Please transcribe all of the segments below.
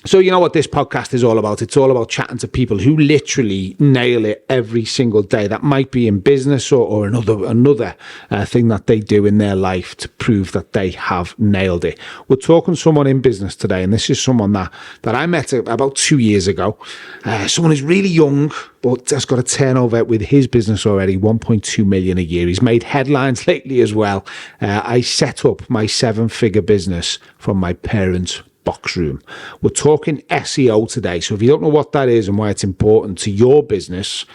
So you know what this podcast is all about? It's all about chatting to people who literally nail it every single day. That might be in business or another thing that they do in their life to prove that they have nailed it. We're talking to someone in business today, and this is someone that I met about 2 years ago. Someone who's really young, but has got a turnover with his business already, 1.2 million a year. He's made headlines lately as well. I set up my 7-figure business from my parents' box room. We're talking SEO today. So if you don't know what that is and why it's important to your business,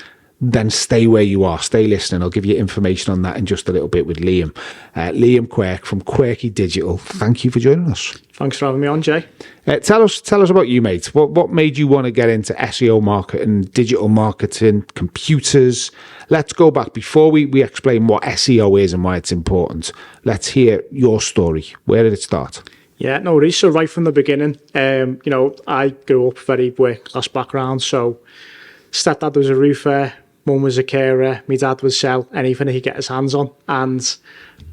then stay where you are. Stay listening. I'll give you information on that in just a little bit with Liam. Liam Quirk from Quirky Digital. Thank you for joining us. Thanks for having me on, Jay. Tell us about you, mate. What made you want to get into SEO marketing, digital marketing, computers? Let's go back. Before we explain what SEO is and why it's important, let's hear your story. Where did it start? Yeah, no worries. So right from the beginning, I grew up very working-class background. So stepdad was a roofer, mum was a carer, my dad would sell anything he could get his hands on. And,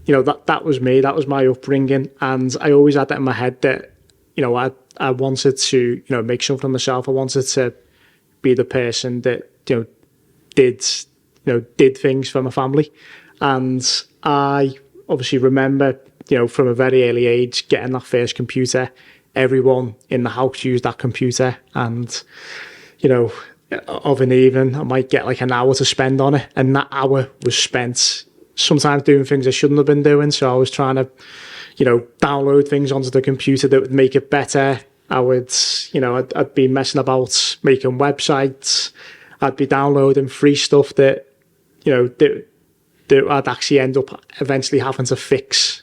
that was me. That was my upbringing. And I always had that in my head that, I wanted to, make something of myself. I wanted to be the person that, did things for my family. And I obviously remember from a very early age, getting that first computer. Everyone in the house used that computer, and of an evening, I might get like an hour to spend on it, and that hour was spent sometimes doing things I shouldn't have been doing. So I was trying to, download things onto the computer that would make it better. I would, I'd be messing about making websites. I'd be downloading free stuff that, that I'd actually end up eventually having to fix,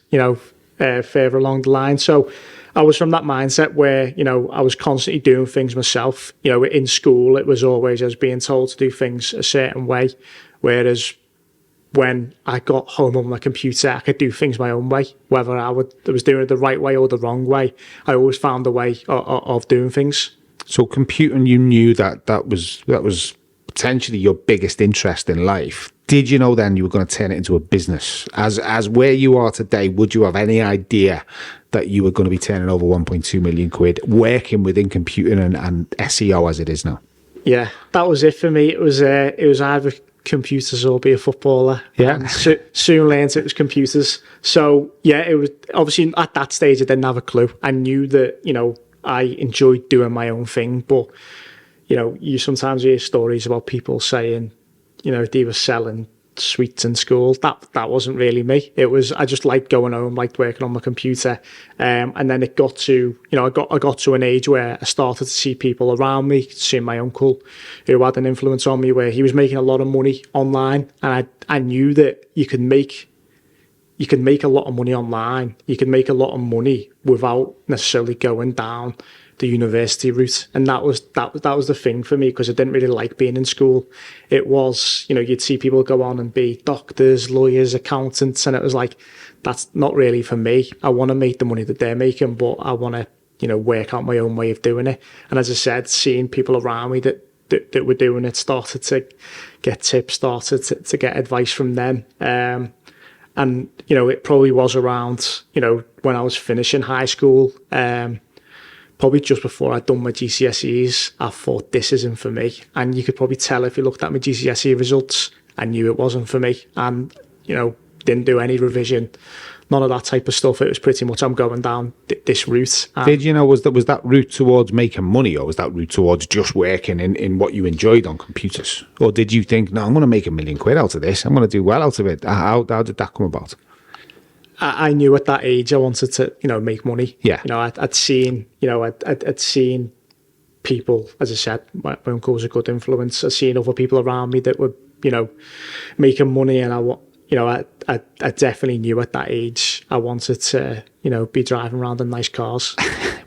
further along the line. So I was from that mindset where, I was constantly doing things myself. In school, it was always I was being told to do things a certain way. Whereas when I got home on my computer, I could do things my own way. Whether I was doing it the right way or the wrong way, I always found a way of doing things. So computing, you knew that was potentially your biggest interest in life. Did you know then you were going to turn it into a business? As where you are today, would you have any idea that you were going to be turning over 1.2 million quid working within computing and SEO as it is now? Yeah, that was it for me. It was either computers or be a footballer. Yeah. And soon learned it was computers. So yeah, it was obviously at that stage I didn't have a clue. I knew that, I enjoyed doing my own thing, but you sometimes hear stories about people saying, they were selling sweets in school. That wasn't really me. It was, I just liked going home, liked working on my computer. And then it got to, I got to an age where I started to see people around me, see my uncle who had an influence on me where he was making a lot of money online. And I knew that you can make a lot of money online. You can make a lot of money without necessarily going down the university route. And that was the thing for me, because I didn't really like being in school. It was, you'd see people go on and be doctors, lawyers, accountants, and it was like, that's not really for me. I want to make the money that they're making, but I want to, work out my own way of doing it. And as I said, seeing people around me that were doing it, started to get tips, started to get advice from them. And, it probably was around, when I was finishing high school, probably just before I'd done my GCSEs, I thought, this isn't for me. And you could probably tell if you looked at my GCSE results, I knew it wasn't for me. And, didn't do any revision, none of that type of stuff. It was pretty much, I'm going down this route. Did you know, was that route towards making money, or was that route towards just working in what you enjoyed on computers? Or did you think, no, I'm going to make £1 million out of this, I'm going to do well out of it? How did that come about? I knew at that age I wanted to, make money. Yeah. I'd seen, I'd seen people, as I said, my uncle was a good influence. I'd seen other people around me that were, making money, and I definitely knew at that age I wanted to, be driving around in nice cars.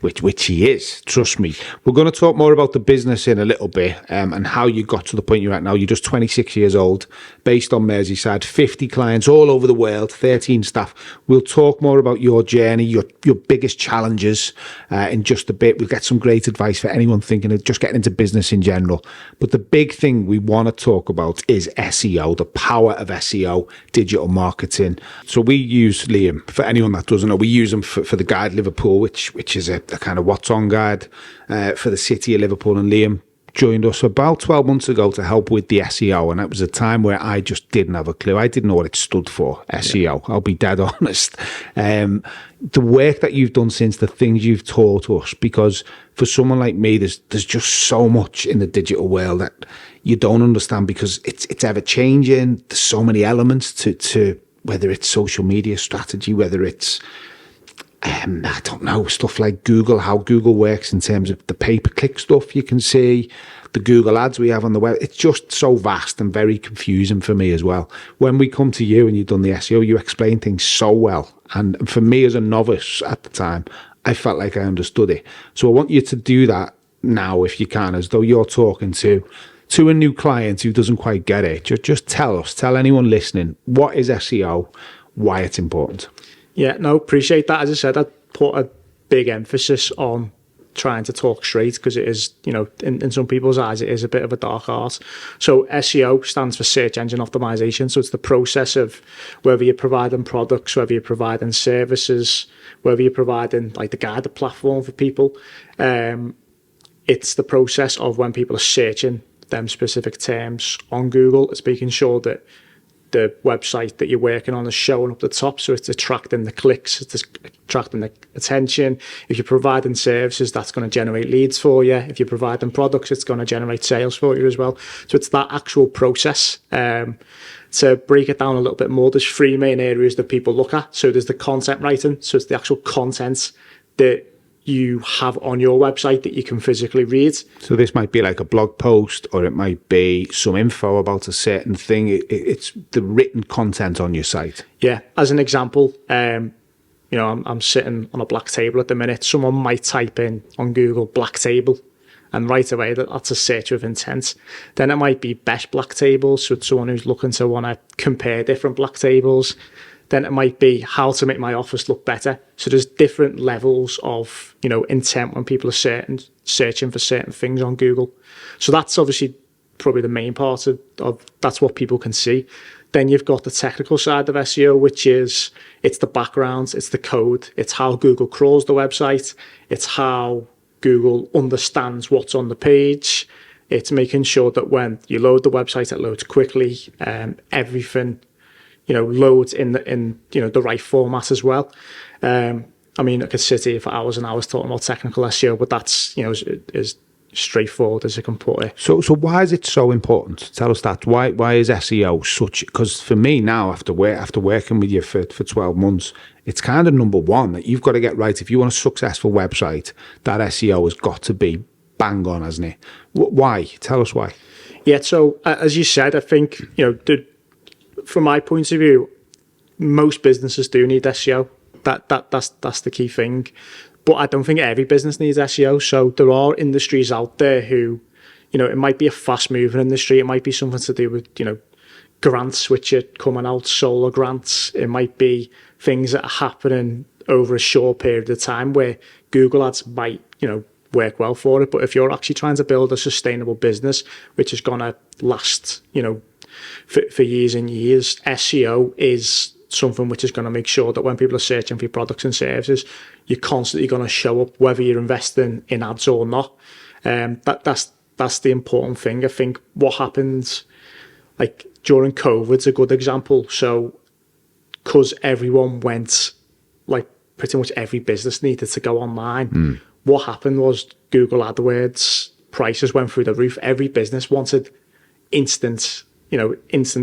Which he is, trust me. We're going to talk more about the business in a little bit, and how you got to the point you're at now. You're just 26 years old, based on Merseyside, 50 clients all over the world, 13 staff. We'll talk more about your journey, your biggest challenges in just a bit. We'll get some great advice for anyone thinking of just getting into business in general. But the big thing we want to talk about is SEO, the power of SEO, digital marketing. So we use Liam, for anyone that doesn't know, we use him for the guide Liverpool, which is a the kind of what's on guide for the city of Liverpool, and Liam joined us about 12 months ago to help with the SEO, and it was a time where I just didn't have a clue. I didn't know what it stood for, SEO. I'll be dead honest. The work that you've done since, the things you've taught us, because for someone like me, there's just so much in the digital world that you don't understand, because it's ever changing. There's so many elements to whether it's social media strategy, whether it's I don't know, stuff like Google, how Google works in terms of the pay-per-click stuff you can see, the Google ads we have on the web. It's just so vast and very confusing for me as well. When we come to you and you've done the SEO, you explain things so well. And for me as a novice at the time, I felt like I understood it. So I want you to do that now if you can, as though you're talking to a new client who doesn't quite get it. Just tell anyone listening, what is SEO, why it's important. Yeah, no, appreciate that. As I said, I put a big emphasis on trying to talk straight, because it is, in some people's eyes, it is a bit of a dark art. So SEO stands for search engine optimization. So it's the process of whether you're providing products, whether you're providing services, whether you're providing like the guided platform for people. It's the process of when people are searching them specific terms on Google, it's making sure that the website that you're working on is showing up the top, so it's attracting the clicks, it's attracting the attention. If you're providing services, that's going to generate leads for you. If you're providing products, it's going to generate sales for you as well. So it's that actual process. To break it down a little bit more, there's three main areas that people look at. So there's the content writing, so it's the actual content that you have on your website that you can physically read. So this might be like a blog post, or it might be some info about a certain thing. It's the written content on your site. Yeah. As an example, I'm sitting on a black table at the minute. Someone might type in on Google black table, and right away that's a search with intent. Then it might be best black tables, so it's someone who's looking to want to compare different black tables. Then it might be how to make my office look better. So there's different levels of, intent when people are searching for certain things on Google. So that's obviously probably the main part of that's what people can see. Then you've got the technical side of SEO, which is it's the background, it's the code, it's how Google crawls the website, it's how Google understands what's on the page. It's making sure that when you load the website, it loads quickly. Everything loads in the right format as well. I could sit here for hours and hours talking about technical SEO, but that's as straightforward as I can put it. So why is it so important? Tell us that. Why is SEO such? Because for me now, after working with you for 12 months, it's kind of number one that you've got to get right. If you want a successful website, that SEO has got to be bang on, hasn't it? Why? Tell us why. Yeah. So as you said, I think from my point of view, most businesses do need SEO. That's the key thing. But I don't think every business needs SEO. So there are industries out there who, it might be a fast-moving industry. It might be something to do with, grants which are coming out, solar grants. It might be things that are happening over a short period of time where Google ads might, work well for it. But if you're actually trying to build a sustainable business, which is going to last, for years and years, SEO is something which is going to make sure that when people are searching for your products and services, you're constantly going to show up whether you're investing in ads or not. That's the important thing. I think what happened like during COVID's a good example. So because everyone went, like pretty much every business needed to go online, what happened was Google AdWords prices went through the roof. Every business wanted instant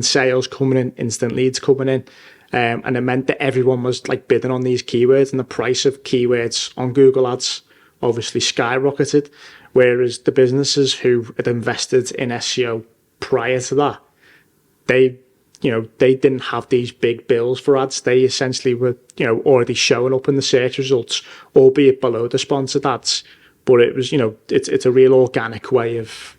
sales coming in, instant leads coming in. And it meant that everyone was like bidding on these keywords, and the price of keywords on Google Ads obviously skyrocketed. Whereas the businesses who had invested in SEO prior to that, they didn't have these big bills for ads. They essentially were, already showing up in the search results, albeit below the sponsored ads. But it was, it's a real organic way of,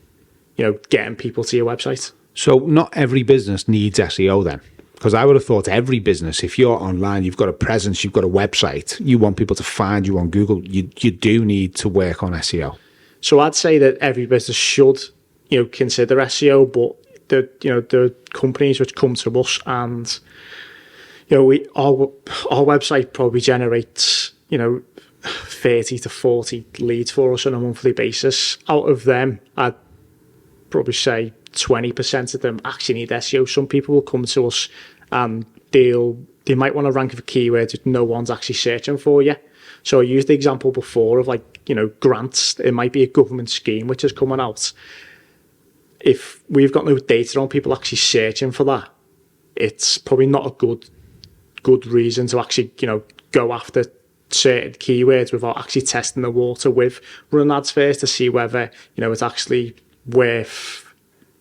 getting people to your website. So not every business needs SEO then? Because I would have thought every business, if you're online, you've got a presence, you've got a website, you want people to find you on Google, you do need to work on SEO. So I'd say that every business should, consider SEO, but the companies which come to us and, our website probably generates, 30 to 40 leads for us on a monthly basis. Out of them, I'd probably say 20% of them actually need SEO. Some people will come to us and they might want to rank for keywords that no one's actually searching for yet. So I used the example before of grants. It might be a government scheme which is coming out. If we've got no data on people actually searching for that, it's probably not a good reason to actually, go after certain keywords without actually testing the water with running ads first to see whether, it's actually worth,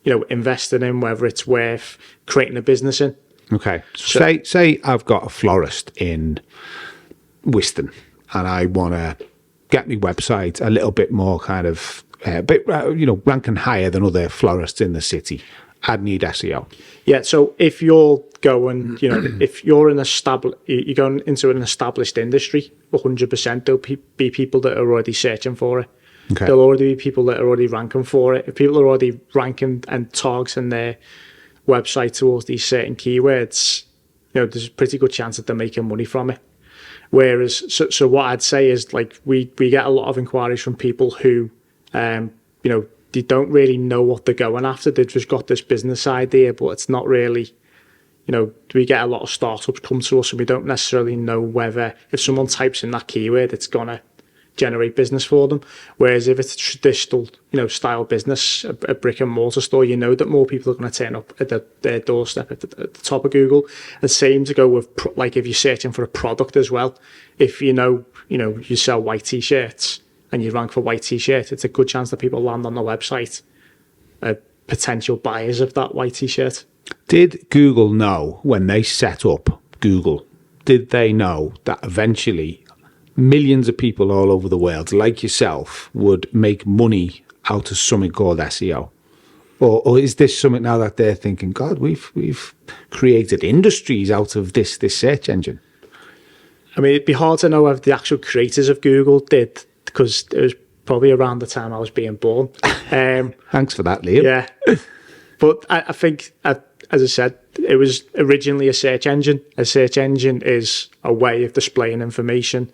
investing in, whether it's worth creating a business in. Okay. So, say I've got a florist in Wiston and I want to get my website a little bit more kind of, ranking higher than other florists in the city. I'd need SEO. Yeah. So if you're going, if you're you're going into an established industry, 100% there'll be people that are already searching for it. Okay. There'll already be people that are already ranking for it. If people are already ranking and targeting their website towards these certain keywords, there's a pretty good chance that they're making money from it. Whereas, so what I'd say is we get a lot of inquiries from people who, they don't really know what they're going after. They've just got this business idea, but it's not really, we get a lot of startups come to us and we don't necessarily know whether if someone types in that keyword, it's going to generate business for them. Whereas if it's a traditional, style business, a brick and mortar store, that more people are going to turn up at their doorstep at the top of Google. The same to go with if you're searching for a product as well. If you sell white t-shirts and you rank for white t-shirt, it's a good chance that people land on the website potential buyers of that white t-shirt. Did Google know when they set up Google, did they know that eventually millions of people all over the world, like yourself, would make money out of something called SEO? Or is this something now that they're thinking, God, we've created industries out of this search engine? I mean, it'd be hard to know if the actual creators of Google did, because it was probably around the time I was being born. Thanks for that, Liam. Yeah. But I think, as I said, it was originally a search engine. A search engine is a way of displaying information.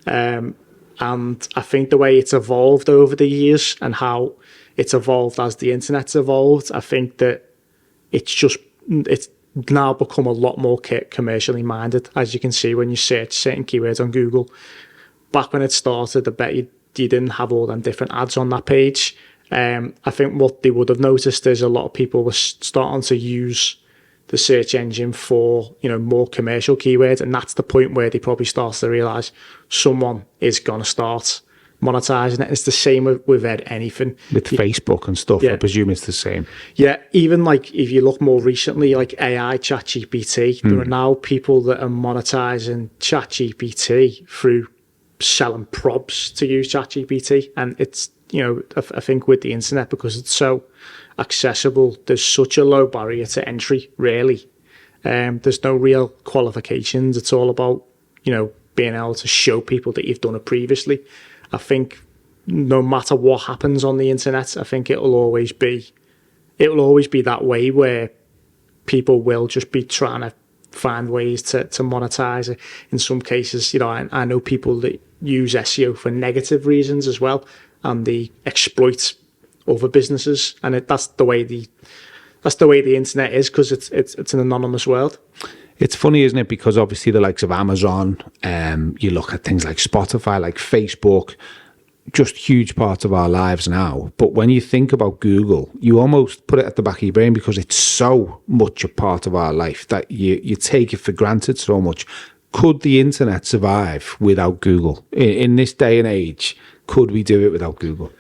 And I think the way it's evolved over the years and how it's evolved as the internet's evolved, I think that it's now become a lot more commercially minded, as you can see when you search certain keywords on Google. Back when it started, I bet you didn't have all them different ads on that page. I think what they would have noticed is a lot of people were starting to use the search engine for, more commercial keywords. And that's the point where they probably start to realize someone is going to start monetizing it. It's the same with anything. With Facebook and stuff, yeah. I presume it's the same. Yeah, even if you look more recently, like AI, ChatGPT, there are now people that are monetizing ChatGPT through selling prompts to use ChatGPT. And it's, I think with the internet, because it's so accessible, there's such a low barrier to entry, really. There's no real qualifications. It's all about, being able to show people that you've done it previously. I think no matter what happens on the internet, I think it will always be that way, where people will just be trying to find ways to monetize it. In some cases, I know people that use SEO for negative reasons as well, and they exploit other businesses, and that's the way the internet is, because it's an anonymous world. It's funny, isn't it? Because obviously the likes of Amazon, you look at things like Spotify, like Facebook, just huge parts of our lives now. But when you think about Google, you almost put it at the back of your brain because it's so much a part of our life that you take it for granted so much. Could the internet survive without Google? In this day and age, could we do it without Google?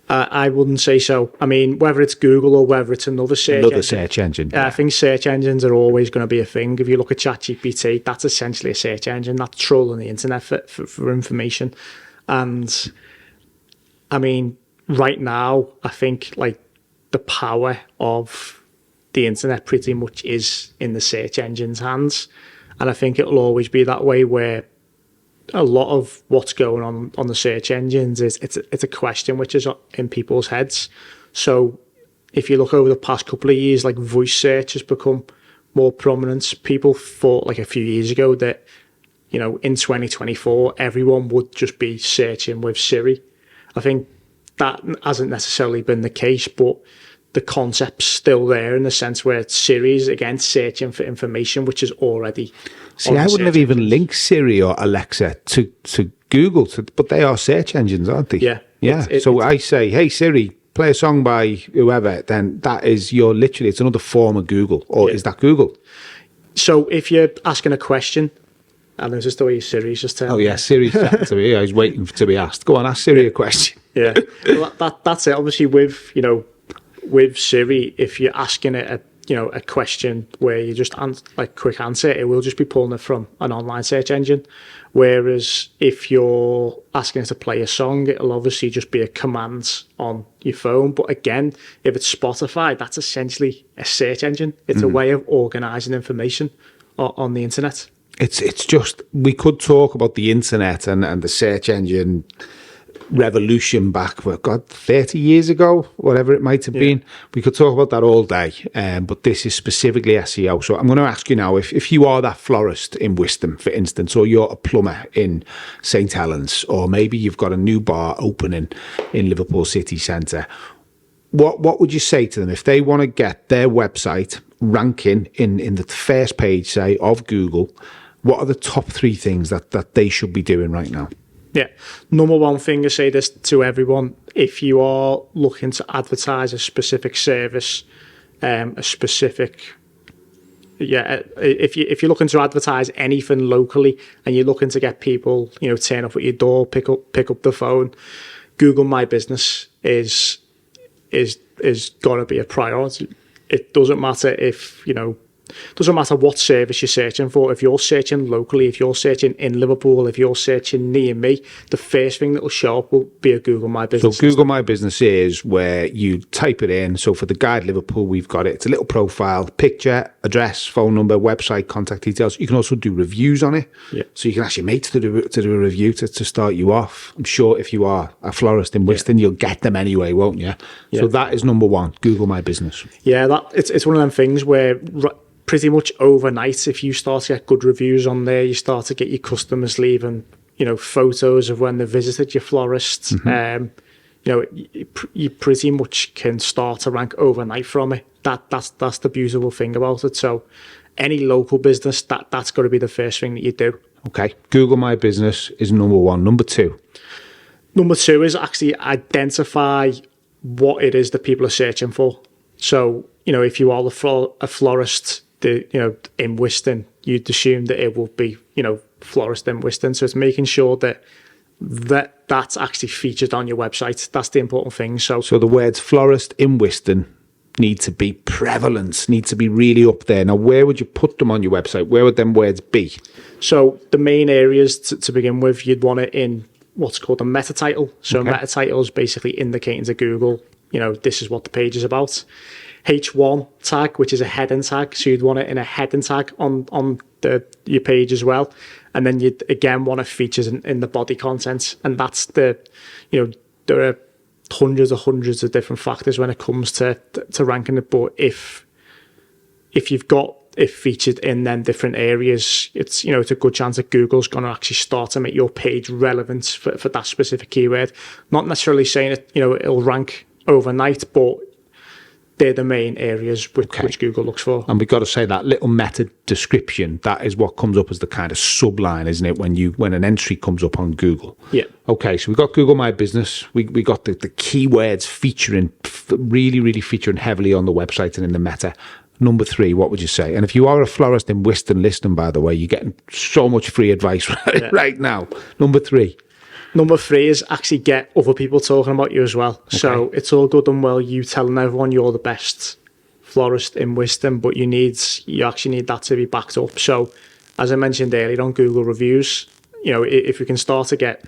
I wouldn't say so. I mean, whether it's Google or whether it's another search engine. Yeah. I think search engines are always going to be a thing. If you look at ChatGPT, that's essentially a search engine. That's trolling the internet for information. And I mean, right now, I think the power of the internet pretty much is in the search engine's hands. And I think it'll always be that way, where a lot of what's going on the search engines is it's a question which is in people's heads. So if you look over the past couple of years, voice search has become more prominent. People thought a few years ago that in 2024, everyone would just be searching with Siri. I think that hasn't necessarily been the case, but the concept's still there in the sense where it's Siri's, again, searching for information, which is already... See, I wouldn't have even linked Siri or Alexa to Google, but they are search engines, aren't they? Yeah. Yeah. So I say, hey, Siri, play a song by whoever, then that is it's another form of Google, or is that Google? So if you're asking a question, and this is the way Siri's just telling Oh, yeah, Siri's chatting to me. I was waiting to be asked. Go on, ask Siri a question. Yeah. Well, that's it. Obviously, with Siri, if you're asking it a question where you just quick answer, it will just be pulling it from an online search engine. Whereas if you're asking it to play a song, it'll obviously just be a command on your phone. But again, if it's Spotify, that's essentially a search engine. It's a way of organizing information on the internet. It's just, we could talk about the internet and the search engine revolution back, 30 years ago, whatever it might have been. We could talk about that all day, but this is specifically SEO. So I'm going to ask you now, if you are that florist in Wiston, for instance, or you're a plumber in St. Helens, or maybe you've got a new bar opening in Liverpool city centre, what would you say to them if they want to get their website ranking in the first page, say, of Google? What are the top 3 things that they should be doing right now? Yeah. Number one thing, I say this to everyone, if you are looking to advertise a specific service, if you're looking to advertise anything locally and you're looking to get people, turn up at your door, pick up the phone, Google My Business is got to be a priority. It doesn't matter if, doesn't matter what service you're searching for. If you're searching locally, if you're searching in Liverpool, if you're searching near me, the first thing that will show up will be a Google My Business. So Google My Business is where you type it in. So for the Guide Liverpool, we've got it. It's a little profile, picture, address, phone number, website, contact details. You can also do reviews on it. Yeah. So you can ask your mates to do a review to start you off. I'm sure if you are a florist in Wiston, you'll get them anyway, won't you? Yeah. So that is number one, Google My Business. Yeah, it's one of them things where... pretty much overnight, if you start to get good reviews on there, you start to get your customers leaving, photos of when they visited your florist. You pretty much can start to rank overnight from it. That's the beautiful thing about it. So any local business, that's got to be the first thing that you do. Okay. Google My Business is number one. Number two? Number two is actually identify what it is that people are searching for. So, if you are a florist, in Wiston, you'd assume that it will be, florist in Wiston. So it's making sure that's actually featured on your website. That's the important thing. So the words florist in Wiston need to be prevalent, need to be really up there. Now, where would you put them on your website? Where would them words be? So the main areas to begin with, you'd want it in what's called a meta title. So meta title is basically indicating to Google, this is what the page is about. H1 tag, which is a heading tag, so you'd want it in a heading tag on your page as well, and then you'd again want it featured in the body content, and that's there are hundreds of different factors when it comes to ranking it, but if you've got it featured in them different areas, it's it's a good chance that Google's going to actually start to make your page relevant for that specific keyword. Not necessarily saying it it'll rank overnight, but they're the main areas which Google looks for. And we've got to say that little meta description, that is what comes up as the kind of subline, isn't it, when an entry comes up on Google? Yeah. Okay, so we've got Google My Business. We got the keywords really featuring heavily on the website and in the meta. Number three, what would you say? And if you are a florist in Wiston listening, by the way, you're getting so much free advice right now. Number three. Number three is actually get other people talking about you as well. Okay. So it's all good and well you telling everyone you're the best florist in Wiston, but you actually need that to be backed up. So as I mentioned earlier on Google reviews, if we can start to get,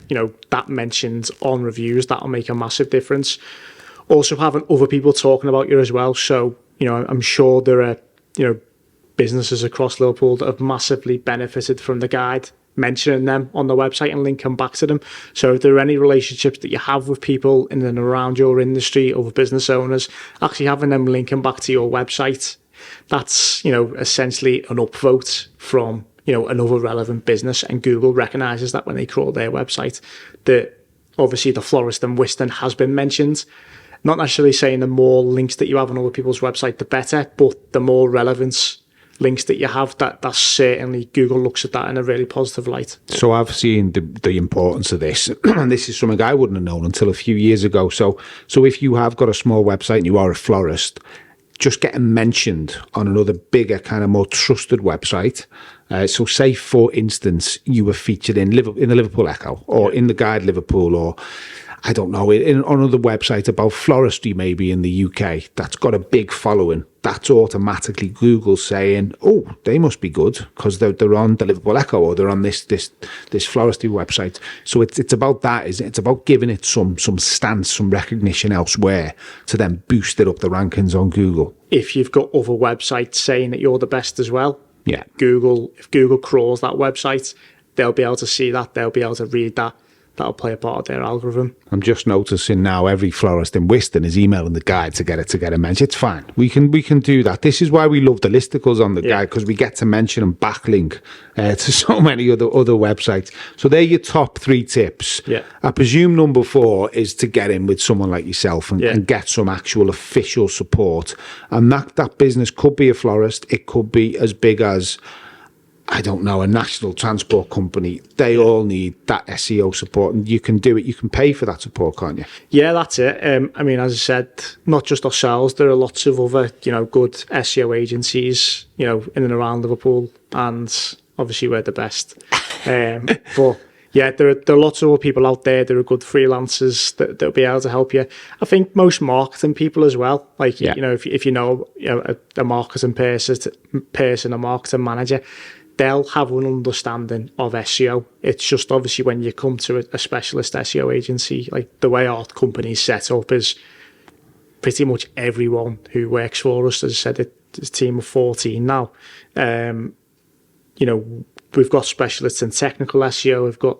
that mentioned on reviews, that'll make a massive difference. Also having other people talking about you as well. So, I'm sure there are, businesses across Liverpool that have massively benefited from the guide, mentioning them on the website and linking back to them. So if there are any relationships that you have with people in and around your industry, other business owners, actually having them linking back to your website, that's, essentially an upvote from, another relevant business, and Google recognizes that when they crawl their website, that obviously the florist in Whiston has been mentioned. Not necessarily saying the more links that you have on other people's website, the better, but the more relevance links that you have, that's certainly, Google looks at that in a really positive light. So I've seen the importance of this, and this is something I wouldn't have known until a few years ago. So if you have got a small website and you are a florist, just getting mentioned on another bigger, kind of more trusted website. So say, for instance, you were featured in the Liverpool Echo, or in the Guide Liverpool, or I don't know, on other websites about floristry maybe in the UK, that's got a big following. That's automatically Google saying, oh, they must be good because they're on the Liverpool Echo, or they're on this floristry website. So it's about that, isn't it? It's about giving it some stance, some recognition elsewhere to then boost it up the rankings on Google. If you've got other websites saying that you're the best as well, yeah, if Google crawls that website, they'll be able to see that, they'll be able to read that. That'll play a part of their algorithm. I'm just noticing now every florist in Whiston is emailing the Guide to get a mention. It's fine. We can do that. This is why we love the listicles on the Guide, because we get to mention and backlink to so many other websites. So they're your top 3 tips. Yeah. I presume number 4 is to get in with someone like yourself and get some actual official support. And that business could be a florist. It could be as big as, I don't know, a national transport company. They all need that SEO support, and you can do it. You can pay for that support, can't you? Yeah, that's it. I mean, as I said, not just ourselves. There are lots of other, good SEO agencies, in and around Liverpool, and obviously we're the best. But yeah, there are lots of other people out there. There are good freelancers that'll be able to help you. I think most marketing people as well. Like, if you know a marketing person, a marketing manager, they'll have an understanding of SEO. It's just obviously when you come to a specialist SEO agency, like the way our company's set up is pretty much everyone who works for us, as I said, it's a team of 14 now. We've got specialists in technical SEO, we've got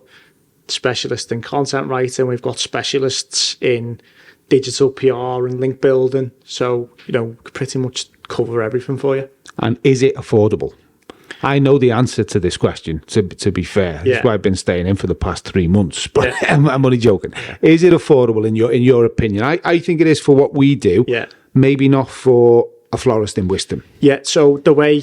specialists in content writing, we've got specialists in digital PR and link building. So, we pretty much cover everything for you. And is it affordable? I know the answer to this question, to be fair. That's why I've been staying in for the past 3 months. But I'm only joking. Yeah. Is it affordable in your opinion? I think it is for what we do. Yeah. Maybe not for a florist in Whiston. Yeah. So the way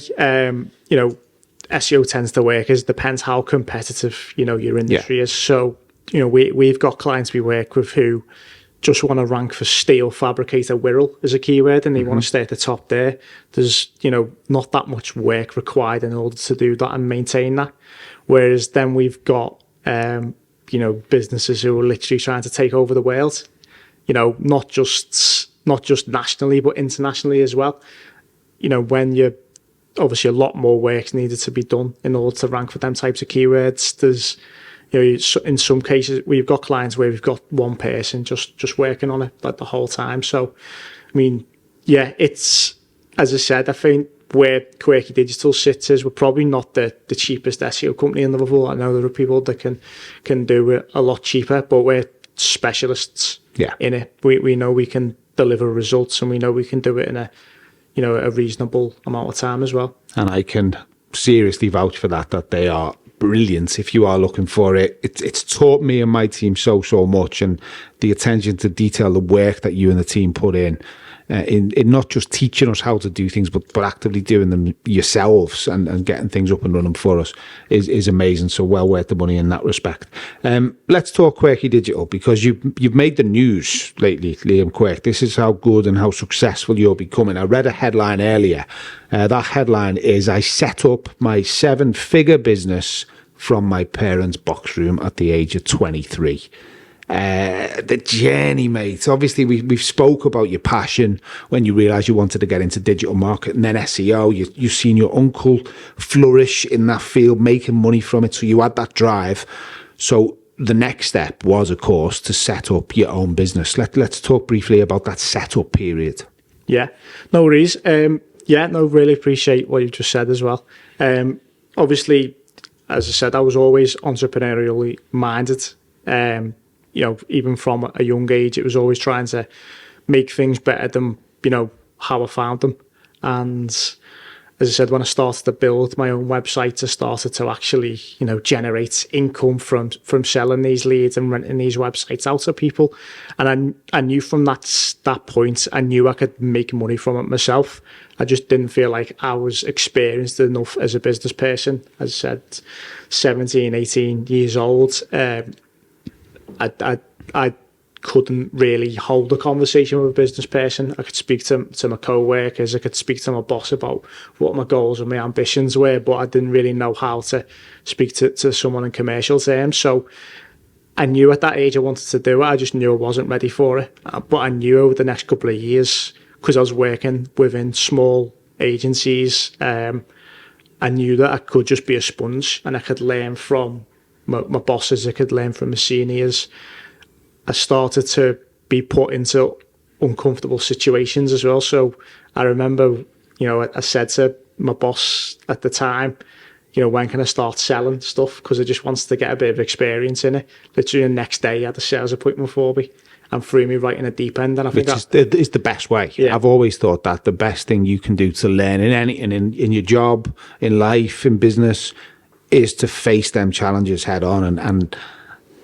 SEO tends to work is depends how competitive your industry is. So we've got clients we work with who just want to rank for steel fabricator Wirral as a keyword, and they want to stay at the top there. There's, not that much work required in order to do that and maintain that. Whereas then we've got, businesses who are literally trying to take over the world, not just nationally, but internationally as well. When you're obviously a lot more work needed to be done in order to rank for them types of keywords. There's, in some cases, we've got clients where we've got one person just working on it like the whole time. So, I mean, yeah, it's, as I said, I think where Quirky Digital sits is we're probably not the cheapest SEO company in Liverpool. I know there are people that can do it a lot cheaper, but we're specialists in it. We know we can deliver results, and we know we can do it in a reasonable amount of time as well. And I can seriously vouch for that they are brilliant if you are looking for it. It's taught me and my team so much, and the attention to detail, the work that you and the team put in not just teaching us how to do things, but actively doing them yourselves and getting things up and running for us is amazing. So well worth the money in that respect. Let's talk Quirky Digital, because you've made the news lately, Liam Quirk. This is how good and how successful you're becoming. I read a headline earlier. That headline is, I set up my 7-figure business from my parents' box room at the age of 23. The journey, mate. Obviously, we've spoke about your passion when you realised you wanted to get into digital marketing, then SEO. You've seen your uncle flourish in that field, making money from it, so you had that drive. So the next step was, of course, to set up your own business. Let's talk briefly about that setup period. Yeah, no worries. Really appreciate what you just said as well. Obviously, as I said, I was always entrepreneurially minded. Even from a young age, it was always trying to make things better than, how I found them. And as I said, when I started to build my own website, I started to actually, generate income from selling these leads and renting these websites out to people. And I knew from that point, I knew I could make money from it myself. I just didn't feel like I was experienced enough as a business person. As I said, 17, 18 years old, I couldn't really hold a conversation with a business person. I could speak to my co-workers, I could speak to my boss about what my goals and my ambitions were, but I didn't really know how to speak to someone in commercial terms. So I knew at that age I wanted to do it, I just knew I wasn't ready for it. But I knew over the next couple of years, because I was working within small agencies, I knew that I could just be a sponge and I could learn from my bosses, I could learn from my seniors. I started to be put into uncomfortable situations as well. So I remember, I said to my boss at the time, when can I start selling stuff? Because I just wanted to get a bit of experience in it. Literally the next day, he had a sales appointment for me and threw me right in a deep end. And I think is the best way. Yeah. I've always thought that the best thing you can do to learn in anything, in your job, in life, in business, is to face them challenges head on and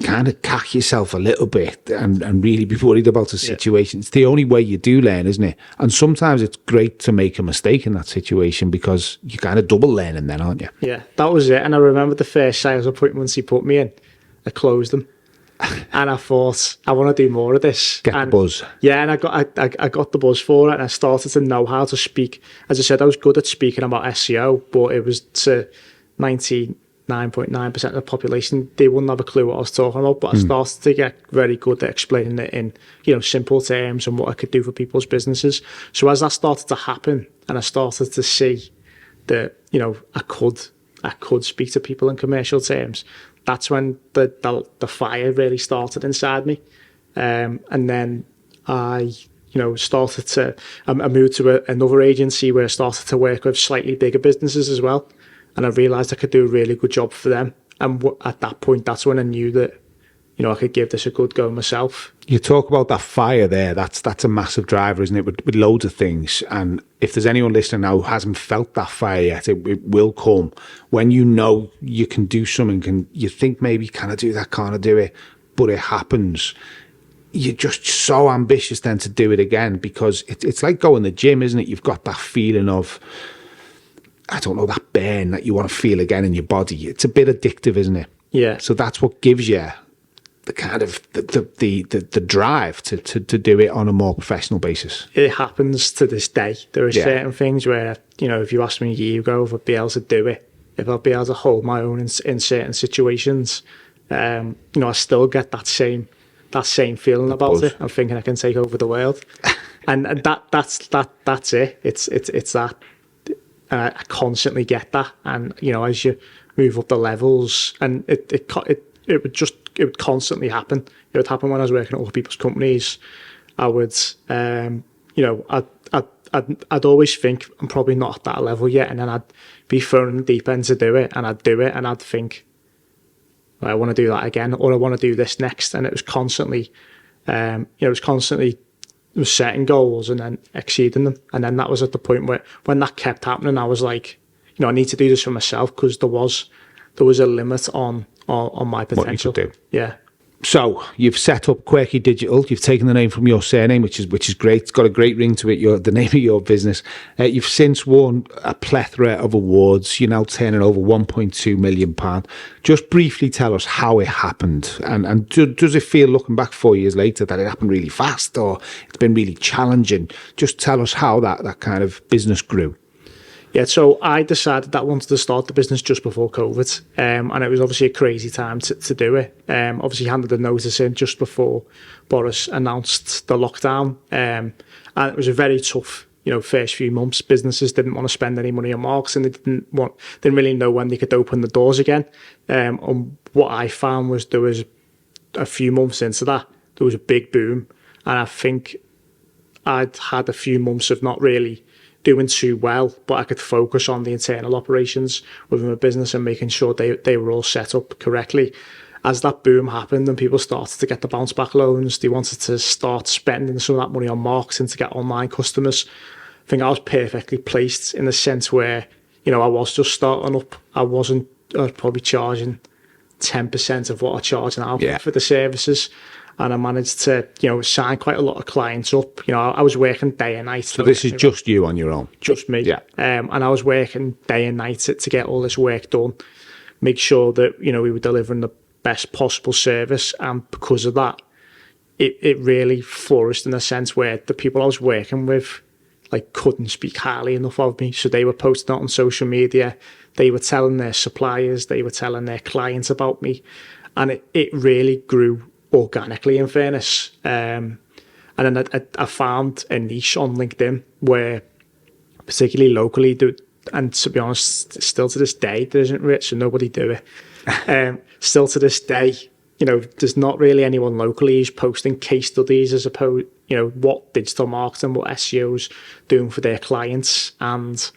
kind of cack yourself a little bit and really be worried about the situation. It's the only way you do learn, isn't it? And sometimes it's great to make a mistake in that situation because you're kind of double learning then, aren't you? Yeah, that was it. And I remember the first sales appointments he put me in, I closed them. And I thought, I want to do more of this. Get the buzz. Yeah, and I got the buzz for it, and I started to know how to speak. As I said, I was good at speaking about SEO, but it was to 99.9% of the population, they wouldn't have a clue what I was talking about. But I started to get very good at explaining it in, simple terms and what I could do for people's businesses. So as that started to happen, and I started to see that, I could speak to people in commercial terms, that's when the fire really started inside me. And then I started to, I moved to another agency where I started to work with slightly bigger businesses as well. And I realised I could do a really good job for them. And at that point, that's when I knew that, I could give this a good go myself. You talk about that fire there. That's a massive driver, isn't it? With loads of things. And if there's anyone listening now who hasn't felt that fire yet, it will come. When you can do something and you think maybe, can I do that? Can't I do it? But it happens. You're just so ambitious then to do it again, because it's like going to the gym, isn't it? You've got that feeling of, I don't know, that burn that you want to feel again in your body. It's a bit addictive, isn't it? Yeah. So that's what gives you the kind of the drive to do it on a more professional basis. It happens to this day. There are certain things where, if you asked me a year ago if I'd be able to do it, if I'd be able to hold my own in certain situations, I still get that same feeling about it. I'm thinking I can take over the world, and that's it. It's that. And I constantly get that, and as you move up the levels, and it would constantly happen. It would happen when I was working at other people's companies. I would, I'd always think I'm probably not at that level yet, and then I'd be thrown in the deep end to do it, and I'd do it, and I'd think, well, I want to do that again, or I want to do this next, and it was constantly, setting goals and then exceeding them. And then that was at the point where, when that kept happening, I was like, I need to do this for myself, because there was a limit on my potential. What you could do. Yeah. So you've set up Quirky Digital. You've taken the name from your surname, which is great. It's got a great ring to it. The name of your business. You've since won a plethora of awards. You're now turning over £1.2 million. Just briefly tell us how it happened, and does it feel, looking back 4 years later, that it happened really fast, or it's been really challenging? Just tell us how that kind of business grew. Yeah, so I decided that I wanted to start the business just before COVID, and it was obviously a crazy time to do it. Obviously handed the notice in just before Boris announced the lockdown, and it was a very tough, first few months. Businesses didn't want to spend any money on marketing. They didn't really know when they could open the doors again. And what I found was there was a few months into that, there was a big boom, and I think I'd had a few months of not really doing too well, but I could focus on the internal operations within the business and making sure they were all set up correctly. As that boom happened and people started to get the bounce back loans, they wanted to start spending some of that money on marketing to get online customers. think I was perfectly placed in the sense where, you know, I was just starting up. I was probably charging 10% of what I charge now for the services. And I managed to, you know, sign quite a lot of clients up. You know, I was working day and night. So this is just you on your own? Just me. Yeah. And I was working day and night to get all this work done, make sure that, you know, we were delivering the best possible service. And because of that, it really flourished in a sense where the people I was working with, like, couldn't speak highly enough of me. So they were posting it on social media. They were telling their suppliers, they were telling their clients about me. And it really grew organically, in fairness. And then I found a niche on LinkedIn where, particularly locally, and to be honest, still to this day, there isn't rich, so nobody do it. Still to this day, you know, there's not really anyone locally who's posting case studies as opposed, you know, what digital marketing, what SEO's doing for their clients. And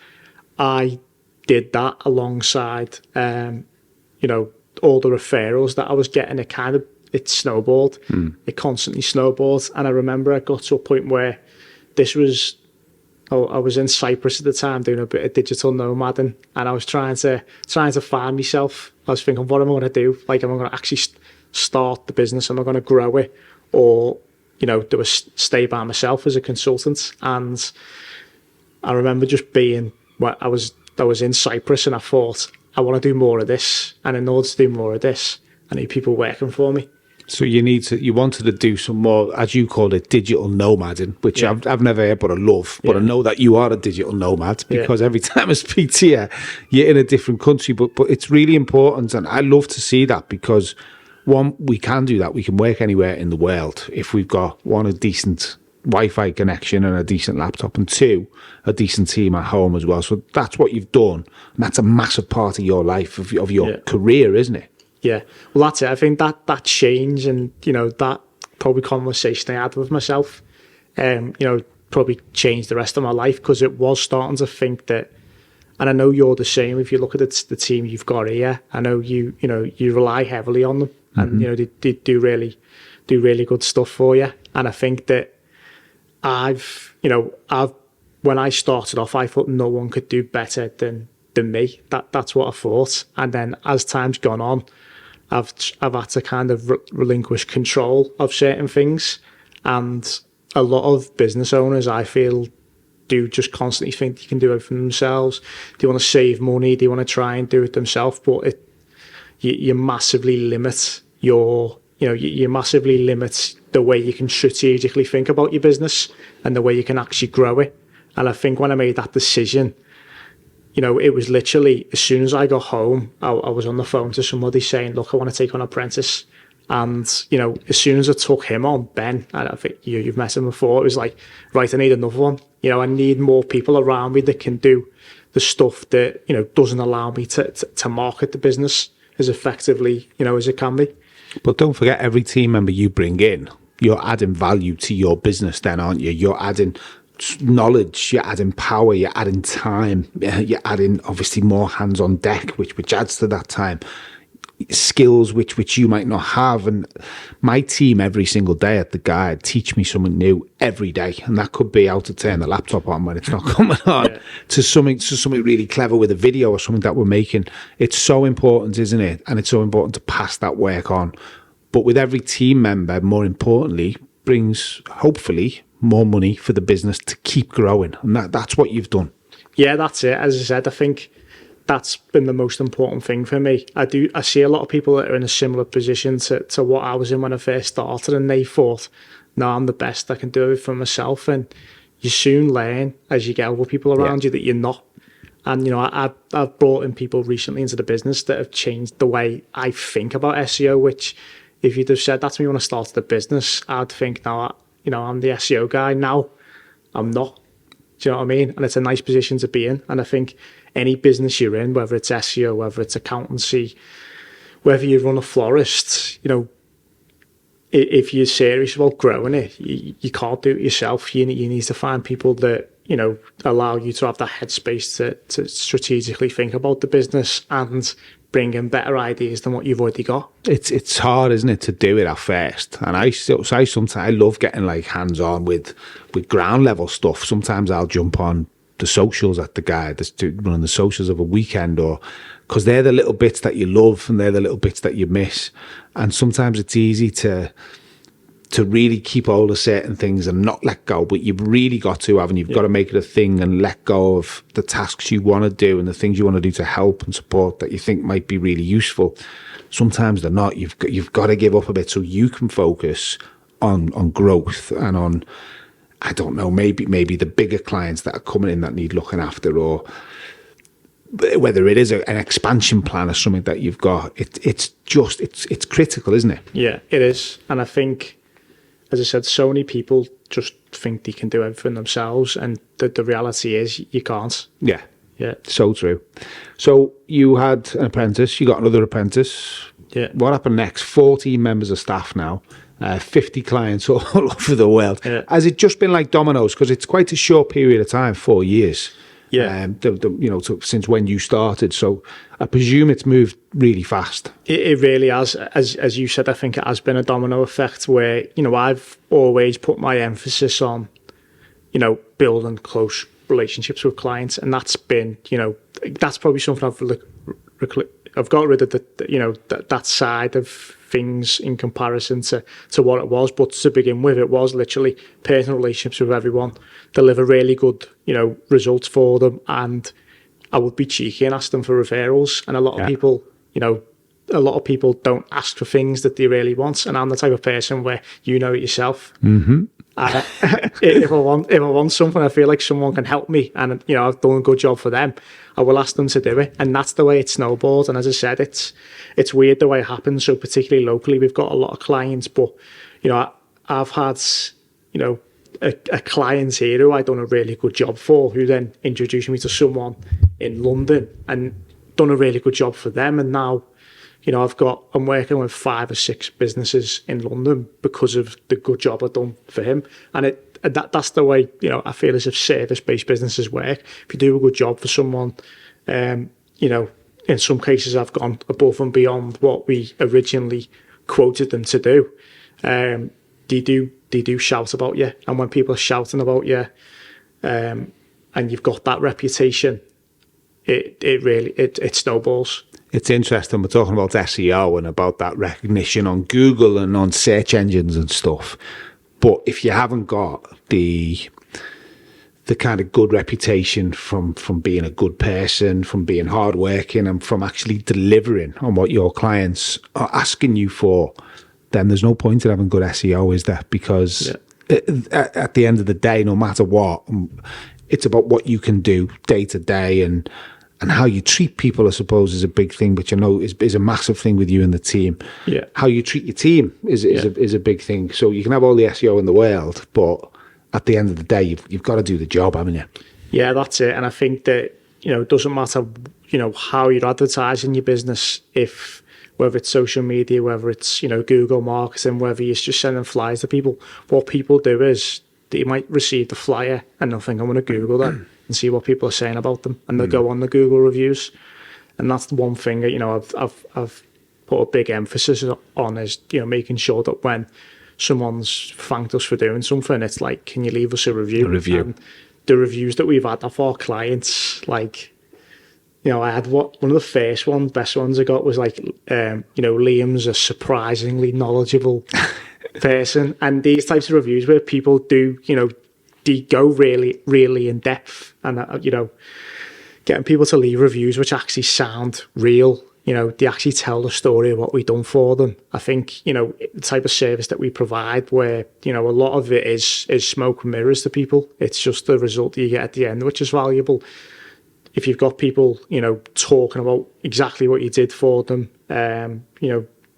I did that alongside, you know, all the referrals that I was getting. It snowballed. It constantly snowballed. And I remember I got to a point where I was in Cyprus at the time doing a bit of digital nomading, and I was trying to find myself. I was thinking, what am I going to do? Like, am I going to actually start the business? Am I going to grow it? Or, you know, stay by myself as a consultant? And I remember just being, I was in Cyprus, and I thought, I want to do more of this. And in order to do more of this, I need people working for me. So you wanted to do some more, as you called it, digital nomading, which I've never heard, but I love. But I know that you are a digital nomad because every time I speak to you, you're in a different country. But it's really important, and I love to see that because, one, we can do that. We can work anywhere in the world if we've got, one, a decent Wi-Fi connection and a decent laptop, and two, a decent team at home as well. So that's what you've done, and that's a massive part of your life, of your career, isn't it? Yeah, well, that's it. I think that change and, you know, that probably conversation I had with myself, you know, probably changed the rest of my life, because it was starting to think that, and I know you're the same. If you look at the team you've got here, I know you rely heavily on them, and you know they do really good stuff for you. And I think that when I started off, I thought no one could do better than me. That's what I thought. And then as time's gone on, I've had to kind of relinquish control of certain things. And a lot of business owners, I feel, do just constantly think they can do everything themselves. They want to save money. They want to try and do it themselves. But you massively limit you massively limit the way you can strategically think about your business and the way you can actually grow it. And I think when I made that decision, you know, it was literally, as soon as I got home, I was on the phone to somebody saying, look, I want to take on an apprentice. And, you know, as soon as I took him on, Ben, I think you've met him before, it was like, right, I need another one. You know, I need more people around me that can do the stuff that, you know, doesn't allow me to market the business as effectively, you know, as it can be. But don't forget, every team member you bring in, you're adding value to your business then, aren't you? You're adding knowledge, you're adding power, you're adding time, you're adding obviously more hands on deck, which adds to that time, skills which you might not have. And my team every single day at the Guide teach me something new every day, and that could be how to turn the laptop on when it's not coming on, to something really clever with a video or something that we're making. It's so important, isn't it? And it's so important to pass that work on. But with every team member, more importantly, brings hopefully more money for the business to keep growing. And that's what you've done. Yeah, that's it. As I said, I think that's been the most important thing for me. I see a lot of people that are in a similar position to what I was in when I first started, and they thought, no, I'm the best, I can do it for myself. And you soon learn as you get other people around you that you're not. And, you know, I've brought in people recently into the business that have changed the way I think about SEO, which if you'd have said that to me when I started the business, I'd think, no, you know, I'm the SEO guy. Now I'm not. Do you know what I mean? And it's a nice position to be in. And I think any business you're in, whether it's SEO, whether it's accountancy, whether you run a florist, you know, if you're serious about growing it, you can't do it yourself. You need to find people that, you know, allow you to have that headspace to strategically think about the business and bring in better ideas than what you've already got. It's hard, isn't it, to do it at first? And I sometimes I love getting like hands on with ground level stuff. Sometimes I'll jump on the socials at the guy that's running the socials of a weekend, or because they're the little bits that you love and they're the little bits that you miss. And sometimes it's easy to really keep hold of certain things and not let go, but you've really got to, haven't you? You've got to make it a thing and let go of the tasks you want to do and the things you want to do to help and support that you think might be really useful. Sometimes they're not. You've got to give up a bit so you can focus on growth and on, I don't know, maybe the bigger clients that are coming in that need looking after, or whether it is an expansion plan or something that you've got. It's critical, isn't it? Yeah, it is. And I think, as I said, so many people just think they can do everything themselves, and the reality is you can't. Yeah. Yeah. So true. So you had an apprentice, you got another apprentice. Yeah. What happened next? 14 members of staff now, 50 clients all over the world. Yeah. Has it just been like dominoes? Because it's quite a short period of time, 4 years. Yeah. Since when you started. So I presume it's moved really fast. It really has. As you said, I think it has been a domino effect where, I've always put my emphasis on, building close relationships with clients. And that's been, that's probably something I've got rid of that side of things in comparison to what it was. But to begin with, it was literally personal relationships with everyone, deliver really good, results for them. And I would be cheeky and ask them for referrals. And a lot of people, a lot of people don't ask for things that they really want. And I'm the type of person where it yourself. Mm-hmm. If I want something, I feel like someone can help me, and I've done a good job for them, I will ask them to do it, and that's the way it snowballs. And as I said, it's weird the way it happens. So particularly locally, we've got a lot of clients, but I've had a client here who I've done a really good job for, who then introduced me to someone in London and done a really good job for them, and now I'm working with 5 or 6 businesses in London because of the good job I've done for him. And that's the way, I feel as if service-based businesses work. If you do a good job for someone, in some cases I've gone above and beyond what we originally quoted them to do. They do shout about you. And when people are shouting about you, and you've got that reputation, it really snowballs. It's interesting. We're talking about SEO and about that recognition on Google and on search engines and stuff. But if you haven't got the kind of good reputation from being a good person, from being hardworking, and from actually delivering on what your clients are asking you for, then there's no point in having good SEO, is there? Because at the end of the day, no matter what, it's about what you can do day to day, and how you treat people, I suppose, is a big thing, but is a massive thing with you and the team. Yeah. How you treat your team is a big thing. So you can have all the SEO in the world, but at the end of the day, you've got to do the job, haven't you? Yeah, that's it. And I think that, it doesn't matter, how you're advertising your business, whether it's social media, whether it's, Google marketing, whether you're just sending flyers to people. What people do is they might receive the flyer and they'll think, I'm going to Google that and see what people are saying about them, and they'll go on the Google reviews. And that's the one thing that I've put a big emphasis on, is making sure that when someone's thanked us for doing something, it's like, can you leave us a review? And the reviews that we've had of our clients, like, I had one of the best ones I got was like, Liam's a surprisingly knowledgeable person. And these types of reviews where people do, they go really, really in depth, and getting people to leave reviews which actually sound real. They actually tell the story of what we've done for them. I think the type of service that we provide, where a lot of it is smoke and mirrors to people. It's just the result you get at the end, which is valuable. If you've got people talking about exactly what you did for them,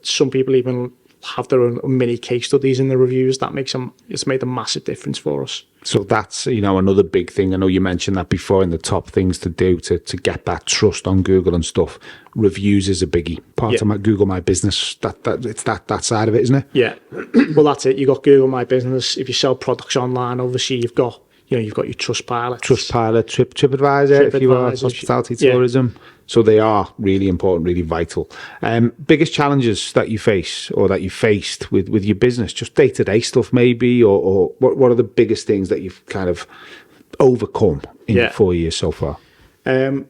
some people even have their own mini case studies in the reviews. It's made a massive difference for us. So that's, another big thing. I know you mentioned that before in the top things to do to get that trust on Google and stuff. Reviews is a biggie. Part of my Google My Business, it's that side of it, isn't it? Yeah. Well, that's it. You got Google My Business. If you sell products online, obviously you've got you've got your Trustpilot, TripAdvisor, if you are TripAdvisor, hospitality yeah. tourism. So they are really important, really vital. Biggest challenges that you face or that you faced with your business, just day-to-day stuff maybe, or what are the biggest things that you've kind of overcome in your 4 years so far? To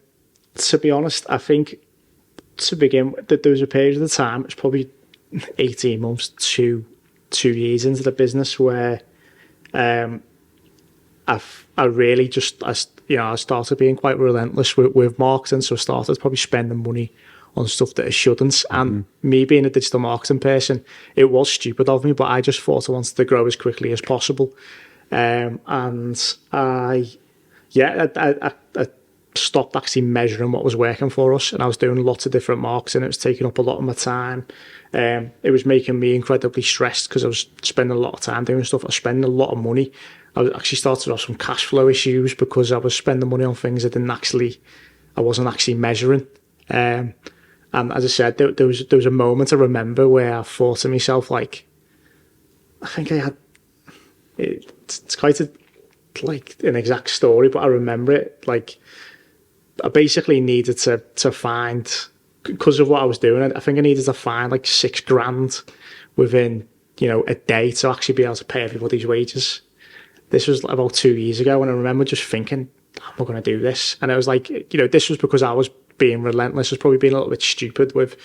be honest, I think to begin with, that there was a period of the time, it's probably 18 months to 2 years into the business where I started being quite relentless with marketing. So I started probably spending money on stuff that I shouldn't. And me being a digital marketing person, it was stupid of me, but I just thought I wanted to grow as quickly as possible. And I stopped actually measuring what was working for us, and I was doing lots of different marketing. It was taking up a lot of my time. It was making me incredibly stressed because I was spending a lot of time doing stuff. I was spending a lot of money. I was actually started to have some cash flow issues because I was spending money on things I wasn't actually measuring. And as I said, there was a moment I remember where I thought to myself, like, I think I had, it's quite an exact story, but I remember it, like, I basically needed to find, because of what I was doing, I think I needed to find like $6,000 within, a day to actually be able to pay everybody's wages. This was about 2 years ago, and I remember just thinking, I'm not going to do this. And it was like, this was because I was being relentless. I was probably being a little bit stupid with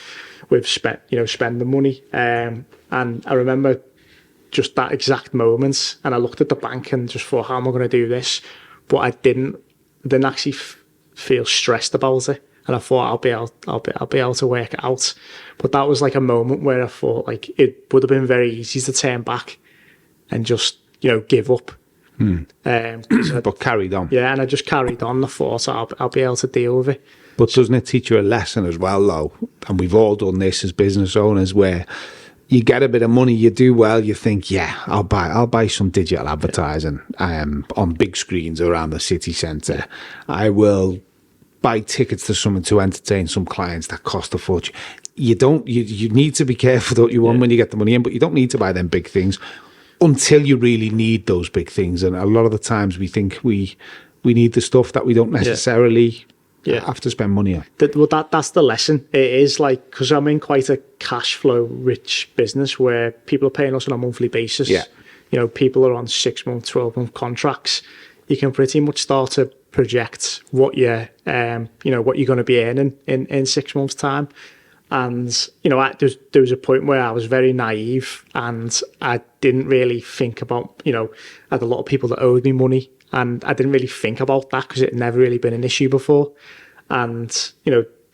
spending money. And I remember just that exact moment, and I looked at the bank and just thought, how am I going to do this? But I didn't actually feel stressed about it, and I thought I'll be able to work it out. But that was like a moment where I thought, like, it would have been very easy to turn back and just give up. But carried on. Yeah, and I just carried on. I thought I'll be able to deal with it. But doesn't it teach you a lesson as well, though? And we've all done this as business owners, where you get a bit of money, you do well, you think, yeah, I'll buy some digital advertising on big screens around the city centre. I will buy tickets to something to entertain some clients that cost a fortune. You need to be careful, don't you, when you get the money in, but you don't need to buy them big things until you really need those big things. And a lot of the times we think we need the stuff that we don't necessarily have to spend money on. That's the lesson. It is like, because I'm in quite a cash flow rich business where people are paying us on a monthly basis. Yeah. People are on 6 month, 12-month contracts. You can pretty much start to project what you're going to be earning in 6 months' time. And, there was a point where I was very naive and I didn't really think about, I had a lot of people that owed me money, and I didn't really think about that because it had never really been an issue before. And,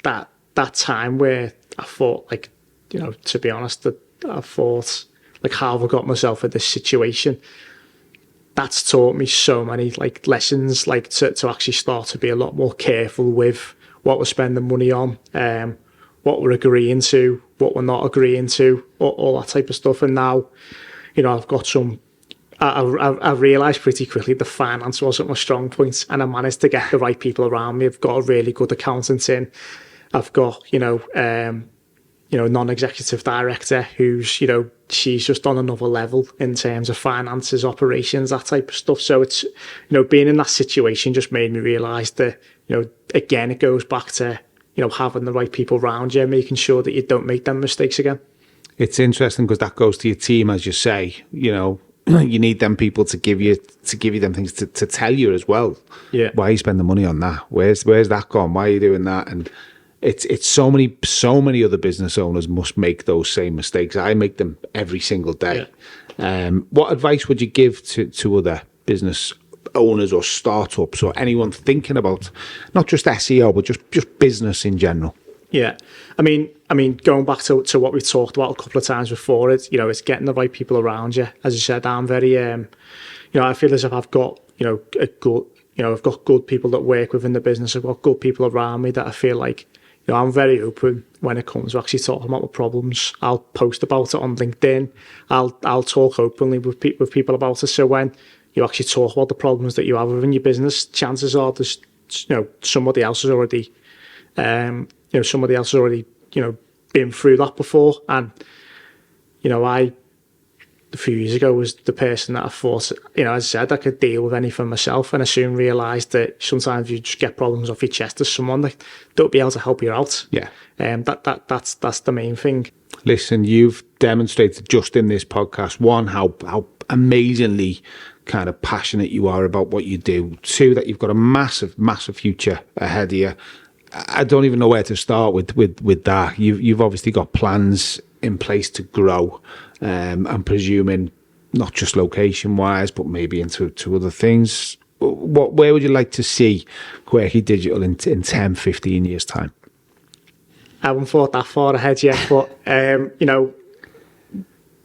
that time where I thought, like, to be honest, I thought, like, how have I got myself in this situation? That's taught me so many, like, lessons, like, to actually start to be a lot more careful with what we're spending money on, what we're agreeing to, what we're not agreeing to, all that type of stuff. And now, I've got some, I realised pretty quickly the finance wasn't my strong point, and I managed to get the right people around me. I've got a really good accountant in. I've got, non-executive director who's, she's just on another level in terms of finances, operations, that type of stuff. So it's, being in that situation just made me realise that, again, it goes back to, having the right people around you, making sure that you don't make them mistakes again. It's interesting because that goes to your team, as you say, you need them people to give you them things to tell you as well. Yeah. Why are you spending money on that? Where's that gone? Why are you doing that? And it's so many other business owners must make those same mistakes. I make them every single day. Yeah. What advice would you give to other business owners or startups or anyone thinking about not just SEO but just business in general? Yeah, I mean, going back to what we've talked about a couple of times before, it's getting the right people around you. As you said, I'm very, I feel as if I've got, I've got good people that work within the business. I've got good people around me that I feel like, I'm very open when it comes to actually talking about the problems. I'll post about it on LinkedIn. I'll talk openly with people about it. So when you actually talk about the problems that you have within your business, chances are there's, somebody else has already, been through that before. And, a few years ago was the person that I thought, as I said, I could deal with anything myself, and I soon realised that sometimes you just get problems off your chest. There's someone that don't be able to help you out. Yeah. That's the main thing. Listen, you've demonstrated just in this podcast, one, how amazingly kind of passionate you are about what you do. Two, that you've got a massive future ahead of you. I don't even know where to start with that. You've obviously got plans in place to grow. I'm presuming not just location wise, but maybe into other things. Where would you like to see Quirky Digital in 10, 15 years time? I haven't thought that far ahead yet, but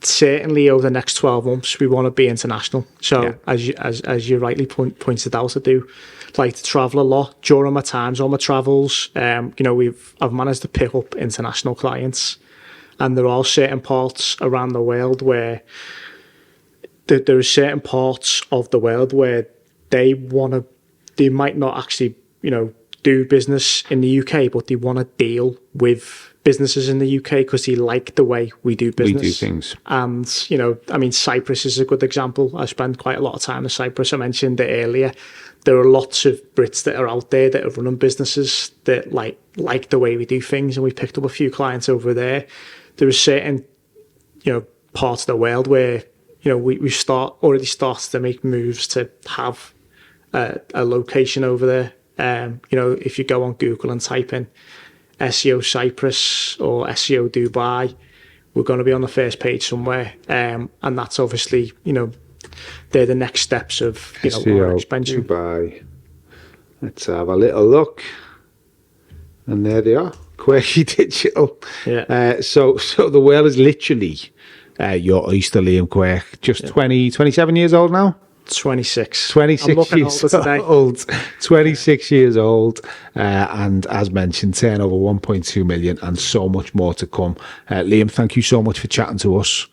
certainly over the next 12 months, we want to be international. So as you rightly pointed out, I do like to travel a lot during my times on my travels. I've managed to pick up international clients, and there are certain parts around the world where there are certain parts of the world where they might not actually, do business in the UK, but they want to deal with businesses in the UK because they like the way we do business. We do things. And, Cyprus is a good example. I spent quite a lot of time in Cyprus. I mentioned it earlier. There are lots of Brits that are out there that are running businesses that like the way we do things, and we picked up a few clients over there. There are certain, parts of the world where, we already started to make moves to have a location over there. If you go on Google and type in SEO Cyprus or SEO Dubai, we're going to be on the first page somewhere. And that's obviously, they're the next steps of, SEO our expansion. Dubai. Let's have a little look. And there they are, Quirky Digital. Yeah. So the world is literally your oyster, Liam Quirk. Just 27 years old now? 26. 26 years old. 26 years old. And as mentioned, turnover 1.2 million and so much more to come. Liam, thank you so much for chatting to us.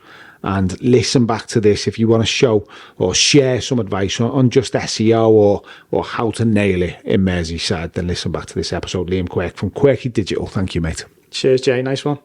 And listen back to this if you want to show or share some advice on just SEO or how to nail it in Merseyside, then listen back to this episode. Liam Quirk from Quirky Digital. Thank you, mate. Cheers, Jay. Nice one.